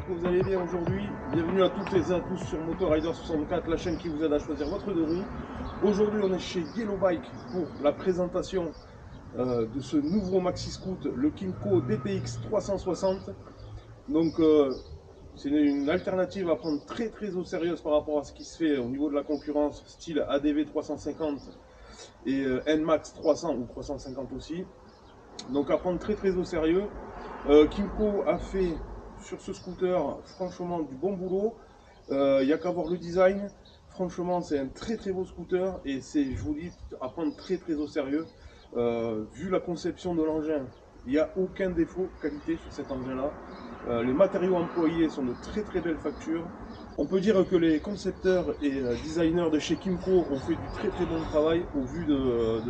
Vous allez bien aujourd'hui, bienvenue à toutes et à tous sur Motorrider64, la chaîne qui vous aide à choisir votre deux roues. Aujourd'hui on est chez Yellow Bike pour la présentation de ce nouveau maxi scoot, le Kymco DTX 360. Donc c'est une alternative à prendre très au sérieux par rapport à ce qui se fait au niveau de la concurrence, style ADV 350 et NMAX 300 ou 350 aussi. Donc à prendre très au sérieux. Kymco a fait sur ce scooter franchement du bon boulot, il n'y a qu'à voir le design. Franchement c'est un très beau scooter et c'est, je vous dis, à prendre très au sérieux. Vu la conception de l'engin, il n'y a aucun défaut qualité sur cet engin là. Les matériaux employés sont de très belles factures. On peut dire que les concepteurs et designers de chez Kymco ont fait du très bon travail au vu de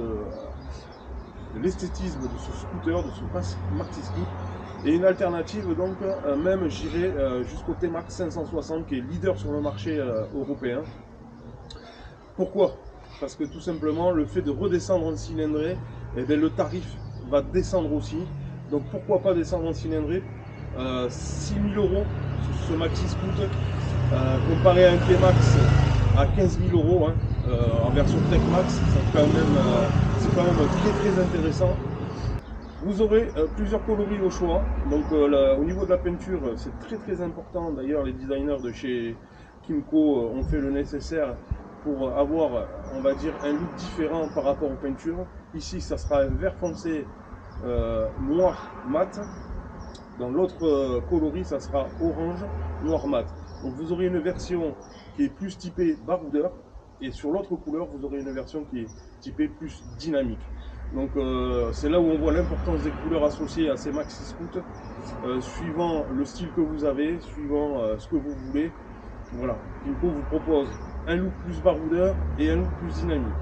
l'esthétisme de ce scooter, de ce maxi scoot. Et une alternative donc, même j'irai jusqu'au T-Max 560 qui est leader sur le marché européen. Pourquoi? Parce que tout simplement le fait de redescendre en cylindrée, eh bien, le tarif va descendre aussi. Donc pourquoi pas descendre en cylindrée? 6 000 € sur ce maxi scoot, comparé à un T-Max à 15 000 € hein, en version Tech Max, c'est quand même très intéressant. Vous aurez plusieurs coloris au choix. Donc au niveau de la peinture, c'est très important. D'ailleurs, les designers de chez Kymco ont fait le nécessaire pour avoir, on va dire, un look différent par rapport aux peintures. Ici, ça sera un vert foncé noir mat. Dans l'autre coloris, ça sera orange noir mat. Donc vous aurez une version qui est plus typée baroudeur. Et sur l'autre couleur, vous aurez une version qui est typée plus dynamique. Donc c'est là où on voit l'importance des couleurs associées à ces maxi scoots, suivant le style que vous avez, suivant ce que vous voulez. Voilà, Kymco vous propose un look plus baroudeur et un look plus dynamique.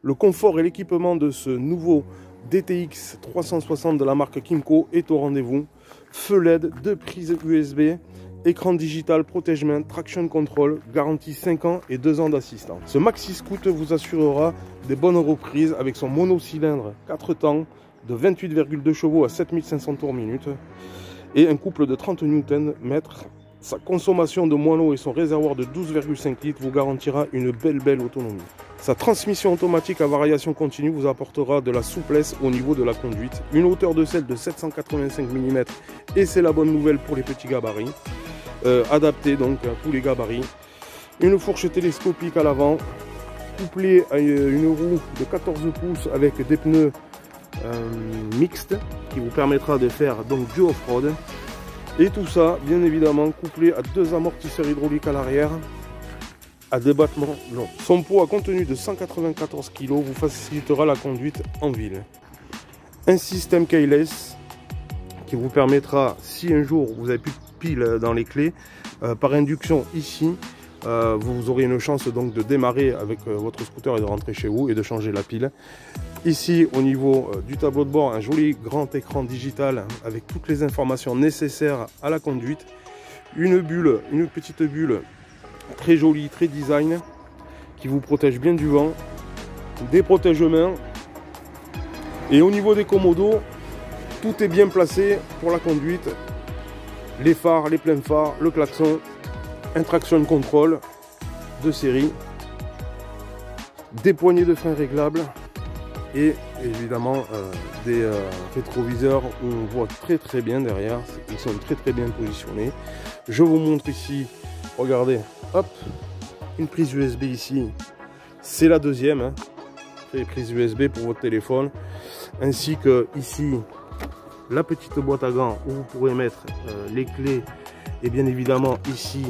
Le confort et l'équipement de ce nouveau DTX 360 de la marque Kymco est au rendez-vous. Feu LED, 2 prises USB, écran digital, protège-main, traction control, garantie 5 ans et 2 ans d'assistance. Ce maxi scoot vous assurera des bonnes reprises avec son monocylindre 4 temps de 28,2 chevaux à 7500 tours minute et un couple de 30 Nm. Sa consommation de moellons et son réservoir de 12,5 litres vous garantira une belle autonomie. Sa transmission automatique à variation continue vous apportera de la souplesse au niveau de la conduite, une hauteur de selle de 785 mm et c'est la bonne nouvelle pour les petits gabarits. Adapté donc à tous les gabarits. Une fourche télescopique à l'avant, couplée à une roue de 14 pouces avec des pneus mixtes qui vous permettra de faire donc du off-road. Et tout ça, bien évidemment, couplé à 2 amortisseurs hydrauliques à l'arrière, à débattement long. Son poids contenu de 194 kg vous facilitera la conduite en ville. Un système keyless qui vous permettra, si un jour vous avez plus de piles dans les clés, par induction ici, vous aurez une chance donc de démarrer avec votre scooter et de rentrer chez vous et de changer la pile. Ici au niveau du tableau de bord, un joli grand écran digital avec toutes les informations nécessaires à la conduite. Une petite bulle très jolie, très design, qui vous protège bien du vent. Des protège-mains. Et au niveau des commodos, tout est bien placé pour la conduite. Les phares, les pleins phares, le klaxon. un traction control de série, des poignées de frein réglables et évidemment des rétroviseurs où on voit très bien derrière, ils sont très bien positionnés. Je vous montre ici, regardez, hop, une prise USB ici, c'est la deuxième, hein, les prises USB pour votre téléphone, ainsi que ici la petite boîte à gants où vous pourrez mettre les clés, et bien évidemment ici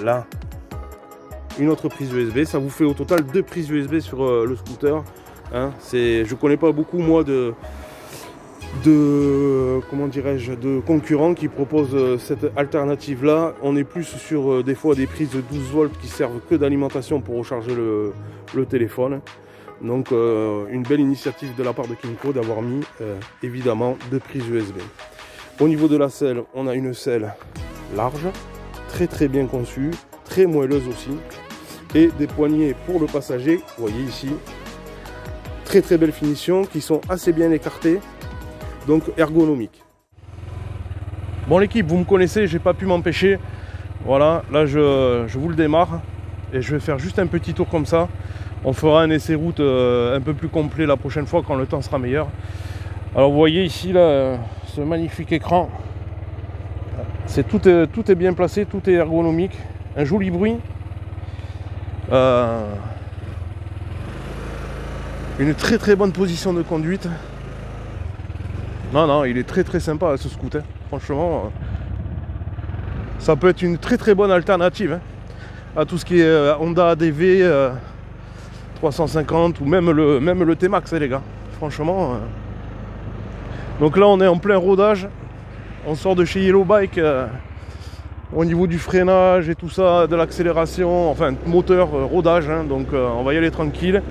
là une autre prise USB. Ça vous fait au total 2 prises USB sur le scooter, hein. Je connais pas beaucoup moi de comment dirais-je, de concurrents qui proposent cette alternative là. On est plus sur des fois des prises de 12 volts qui servent que d'alimentation pour recharger le téléphone. Donc une belle initiative de la part de Kymco d'avoir mis évidemment 2 prises USB. Au niveau de la selle, on a une selle large, très bien conçue, très moelleuse aussi, et des poignées pour le passager, vous voyez ici, très belle finition, qui sont assez bien écartées, donc ergonomiques. Bon l'équipe, vous me connaissez, j'ai pas pu m'empêcher, voilà, là je vous le démarre, et je vais faire juste un petit tour comme ça. On fera un essai route un peu plus complet la prochaine fois quand le temps sera meilleur. Alors vous voyez ici là, ce magnifique écran, tout est bien placé, tout est ergonomique, un joli bruit, une très bonne position de conduite. Non, il est très sympa ce scooter, franchement, ça peut être une très bonne alternative, hein, à tout ce qui est Honda ADV 350 ou même le T-Max, hein, les gars, franchement. Donc là on est en plein rodage, on sort de chez Yellow Bike, au niveau du freinage et tout ça, de l'accélération, enfin moteur, rodage, hein, donc on va y aller tranquille.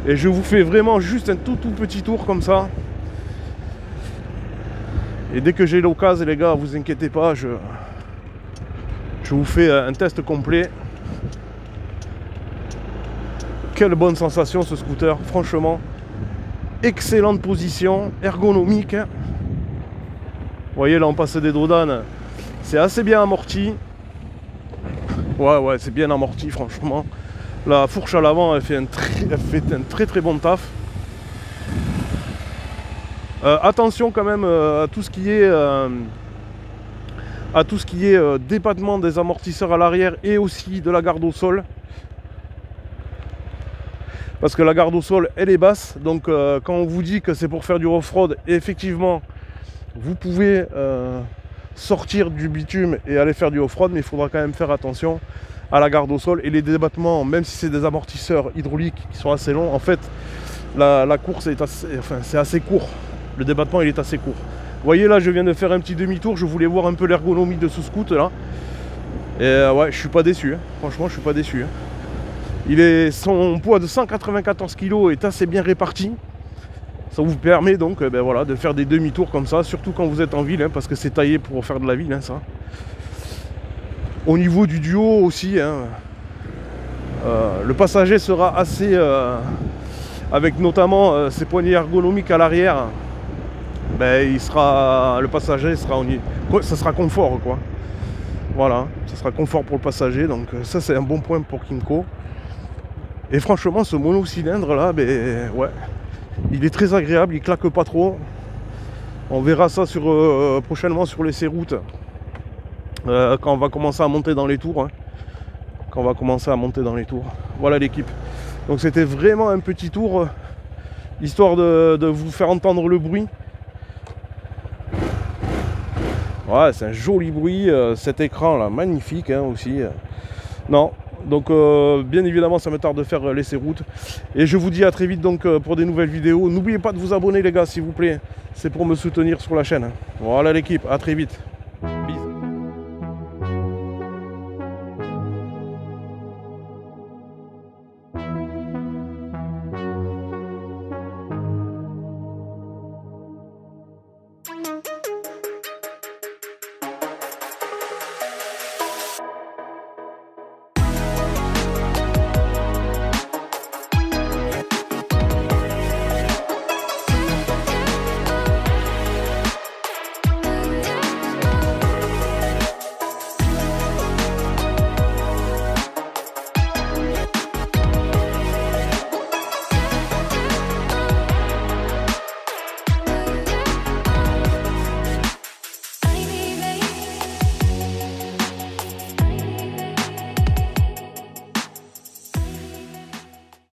Et je vous fais vraiment juste un tout petit tour comme ça. Et dès que j'ai l'occasion, les gars, vous inquiétez pas, je vous fais un test complet. Quelle bonne sensation ce scooter, franchement. Excellente position, ergonomique. Vous voyez là on passe des dodanes, c'est assez bien amorti. Ouais c'est bien amorti franchement. La fourche à l'avant elle fait un très bon taf. Attention quand même à tout ce qui est débattement des amortisseurs à l'arrière et aussi de la garde au sol. Parce que la garde au sol elle est basse, donc quand on vous dit que c'est pour faire du off-road, effectivement vous pouvez sortir du bitume et aller faire du off-road, mais il faudra quand même faire attention à la garde au sol et les débattements, même si c'est des amortisseurs hydrauliques qui sont assez longs. En fait la course est c'est assez court, le débattement il est assez court. Vous voyez là je viens de faire un petit demi-tour, je voulais voir un peu l'ergonomie de ce scooter là, et ouais je suis pas déçu, hein. Franchement je suis pas déçu, hein. Son poids de 194 kg est assez bien réparti. Ça vous permet donc voilà, de faire des demi-tours comme ça, surtout quand vous êtes en ville, hein, parce que c'est taillé pour faire de la ville, hein, ça. Au niveau du duo aussi, hein, le passager sera assez... avec notamment ses poignées ergonomiques à l'arrière, le passager sera ça sera confort, quoi. Voilà, ça sera confort pour le passager, donc ça c'est un bon point pour Kymco. Et franchement ce monocylindre là, ouais, il est très agréable, il claque pas trop. On verra ça prochainement sur l'essai route, quand on va commencer à monter dans les tours, hein. Voilà l'équipe. Donc c'était vraiment un petit tour, histoire de vous faire entendre le bruit. Ouais, c'est un joli bruit, cet écran là, magnifique, hein, aussi. Non, donc bien évidemment ça me tarde de faire l'essai route. Et je vous dis à très vite donc pour des nouvelles vidéos. N'oubliez pas de vous abonner les gars s'il vous plaît, c'est pour me soutenir sur la chaîne. Voilà l'équipe, à très vite.